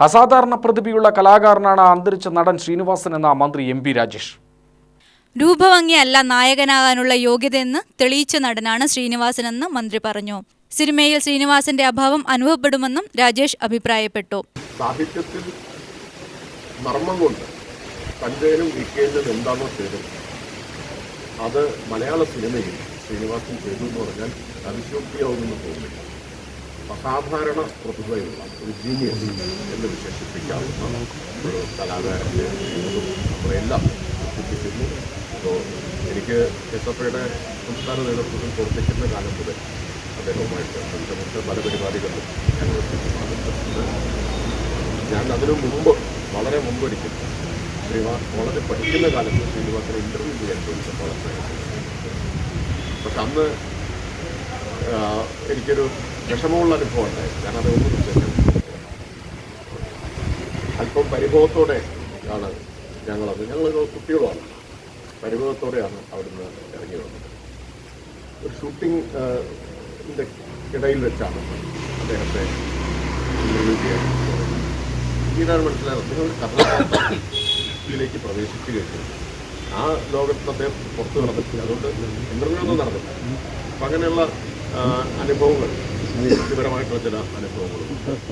അസാധാരണ പ്രതിഭയുള്ള കലാകാരനാണ് അന്തരിച്ച നടൻ ശ്രീനിവാസൻ എന്ന മന്ത്രി MP രാജേഷ്. രൂപഭംഗിയല്ല നായകനാകാനുള്ള യോഗ്യതയെന്ന് തെളിയിച്ച നടനാണ് ശ്രീനിവാസനെന്ന് മന്ത്രി പറഞ്ഞു. സിനിമയിൽ ശ്രീനിവാസന്റെ അഭാവം അനുഭവപ്പെടുമെന്നും രാജേഷ് അഭിപ്രായപ്പെട്ടു. സാഹിത്യത്തിൽ മർമ്മം കൊണ്ട് തൻ്റെയും വീക്കേണ്ടത് എന്താണോ ചെയ്തത് അത് മലയാള സിനിമയിൽ ശ്രീനിവാസൻ ചെയ്തു എന്ന് പറഞ്ഞാൽ അതിശോക്തിയാവുമെന്ന് തോന്നുന്നില്ല. അസാധാരണ പ്രതിഭയുള്ള ഒരു ജീനിയസ് എന്ന് വിശേഷിപ്പിക്കാവുന്ന ഒരു കലാകാരൻ്റെ നമ്മളെല്ലാം വിശേഷിപ്പിക്കുന്നു. അപ്പോൾ എനിക്ക് SFIയുടെ സംസ്ഥാന നേതൃത്വത്തിൽ പ്രവർത്തിക്കുന്ന കാലം മുതൽ അദ്ദേഹവുമായിട്ട് ബന്ധപ്പെട്ട് പല പരിപാടികളിലും ഞാൻ അതിനു മുമ്പ് വളരെ മുമ്പൊരിക്കും കോളേജിൽ പഠിക്കുന്ന കാലത്ത് ശ്രീനിവാസനെ ഇൻ്റർവ്യൂ ചെയ്യാൻ ചോദിച്ചപ്പോൾ പക്ഷെ അന്ന് എനിക്കൊരു വിഷമമുള്ള അനുഭവം ഉണ്ടായി. ഞാനത് ഒന്നും വിശ്വസിച്ചു. അല്പം പരിഭവത്തോടെ ആണ് ഞങ്ങൾ കുട്ടികളുമാണ്, പരിഭവത്തോടെയാണ് അവിടുന്ന് ഇറങ്ങി വന്നത്. ഒരു ഷൂട്ടിങ്ങിൻ്റെ ഇടയിൽ വെച്ചാണ് അദ്ദേഹത്തെ പിന്നീടാണ് മനസ്സിലായത് നിങ്ങളൊരു കഥാപാത്രത്തിലേക്ക് പ്രവേശിച്ചു കഴിഞ്ഞു. ആ ലോകത്ത് അദ്ദേഹം പുറത്തു നടന്നിട്ടില്ല, അതുകൊണ്ട് ഇന്റർവ്യൂ ഒന്നും നടന്നില്ല. അപ്പം അങ്ങനെയുള്ള അനുഭവങ്ങൾ, വ്യക്തിപരമായിട്ടുള്ള ചില അനുഭവങ്ങളും